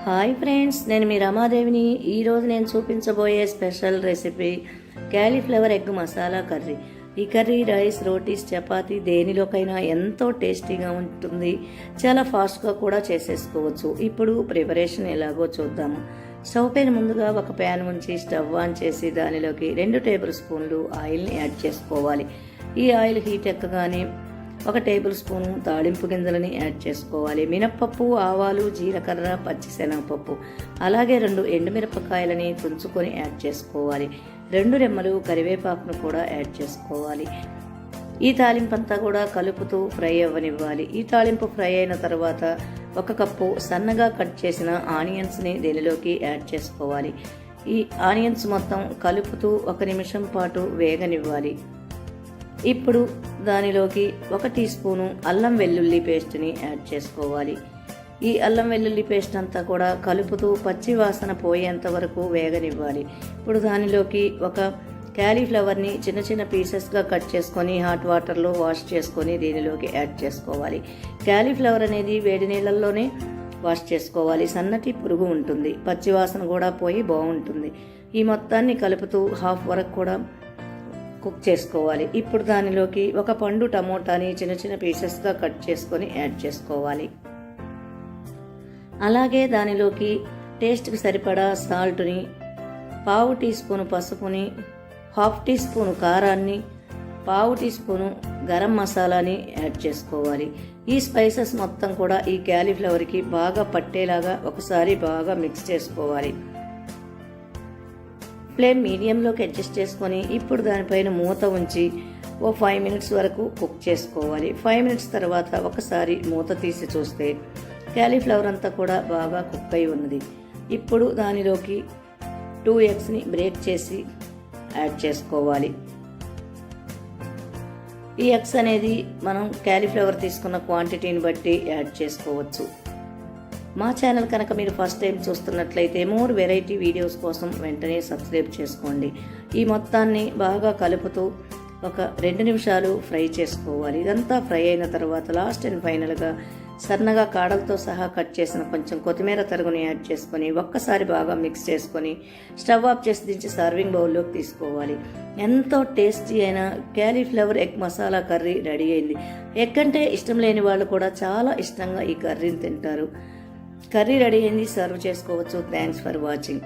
Hi friends, నేను మీ రమాదేవిని. ఈరోజు నేను చూపించబోయే special recipe cauliflower egg masala curry. ఈ కర్రీ రైస్, రోటీస్, చపాతీ దేనిలోకైనా ఎంతో టేస్టీగా ఉంటుంది. చాలా ఫాస్ట్గా కూడా చేసేసుకోవచ్చు. ఇప్పుడు ప్రిపరేషన్ ఎలాగో చూద్దాము. స్టవ్ పైన ముందుగా ఒక ప్యాన్ ఉంచి స్టవ్ ఆన్ చేసి దానిలోకి 2 టేబుల్ స్పూన్లు ఆయిల్ని యాడ్ చేసుకోవాలి. ఈ ఆయిల్ హీట్ ఎక్కగానే 1 టేబుల్ స్పూను తాళింపు గింజలని యాడ్ చేసుకోవాలి. మినప్పప్పు, ఆవాలు, జీలకర్ర, పచ్చిశనగపప్పు, అలాగే 2 ఎండుమిరపకాయలని తుంచుకొని యాడ్ చేసుకోవాలి. 2 రెమ్మలు కరివేపాకును కూడా యాడ్ చేసుకోవాలి. ఈ తాలింపు అంతా కూడా కలుపుతూ ఫ్రై అవ్వనివ్వాలి. ఈ తాలింపు ఫ్రై అయిన తర్వాత 1 కప్పు సన్నగా కట్ చేసిన ఆనియన్స్ని దీనిలోకి యాడ్ చేసుకోవాలి. ఈ ఆనియన్స్ మొత్తం కలుపుతూ 1 నిమిషం పాటు వేగనివ్వాలి. ఇప్పుడు దానిలోకి 1 టీ స్పూను అల్లం వెల్లుల్లి పేస్ట్ని యాడ్ చేసుకోవాలి. ఈ అల్లం వెల్లుల్లి పేస్ట్ అంతా కూడా కలుపుతూ పచ్చి వాసన పోయేంత వరకు వేగనివ్వాలి. ఇప్పుడు దానిలోకి 1 క్యాలీఫ్లవర్ని చిన్న చిన్న పీసెస్గా కట్ చేసుకొని హాట్ వాటర్లో వాష్ చేసుకొని దీనిలోకి యాడ్ చేసుకోవాలి. క్యాలీఫ్లవర్ అనేది వేడి నీళ్ళల్లోనే వాష్ చేసుకోవాలి. సన్నటి పురుగు ఉంటుంది, పచ్చి వాసన కూడా పోయి బాగుంటుంది. ఈ మొత్తాన్ని కలుపుతూ హాఫ్ వరకు కూడా కుక్ చేసుకోవాలి. ఇప్పుడు దానిలోకి 1 పండు టమోటాని చిన్న చిన్న పీసెస్గా కట్ చేసుకొని యాడ్ చేసుకోవాలి. అలాగే దానిలోకి టేస్ట్కి సరిపడా సాల్ట్ని, 1/2 టీ స్పూను పసుపుని, 1/2 టీ స్పూను కారాన్ని, 1/2 టీ స్పూను గరం మసాలాని యాడ్ చేసుకోవాలి. ఈ స్పైసెస్ మొత్తం కూడా ఈ క్యాలీఫ్లవర్కి బాగా పట్టేలాగా ఒకసారి బాగా మిక్స్ చేసుకోవాలి. ఫ్లేమ్ మీడియంలోకి అడ్జస్ట్ చేసుకొని ఇప్పుడు దానిపైన మూత ఉంచి 5 మినిట్స్ వరకు కుక్ చేసుకోవాలి. 5 మినిట్స్ తర్వాత ఒకసారి మూత తీసి చూస్తే క్యాలీఫ్లవర్ అంతా కూడా బాగా కుక్ అయి ఉన్నది. ఇప్పుడు దానిలోకి 2 ఎగ్స్ని బ్రేక్ చేసి యాడ్ చేసుకోవాలి. ఈ ఎగ్స్ అనేది మనం క్యాలీఫ్లవర్ తీసుకున్న క్వాంటిటీని బట్టి యాడ్ చేసుకోవచ్చు. మా ఛానల్ కనుక మీరు ఫస్ట్ టైం చూస్తున్నట్లయితే మోర్ వెరైటీ వీడియోస్ కోసం వెంటనే సబ్స్క్రైబ్ చేసుకోండి. ఈ మొత్తాన్ని బాగా కలుపుతూ 2 నిమిషాలు ఫ్రై చేసుకోవాలి. ఇదంతా ఫ్రై అయిన తర్వాత లాస్ట్ అండ్ ఫైనల్గా సన్నగా కాడలతో సహా కట్ చేసిన కొంచెం కొత్తిమీర తరుగుని యాడ్ చేసుకొని ఒక్కసారి బాగా మిక్స్ చేసుకొని స్టవ్ ఆఫ్ చేసి దించి సర్వింగ్ బౌల్లోకి తీసుకోవాలి. ఎంతో టేస్టీ అయిన cauliflower egg masala curry ready అయింది. ఎగ్ అంటే ఇష్టం లేని వాళ్ళు కూడా చాలా ఇష్టంగా ఈ కర్రీని తింటారు. కర్రీ రెడీ అయింది, సర్వ్ చేసుకోవచ్చు. Thanks for watching.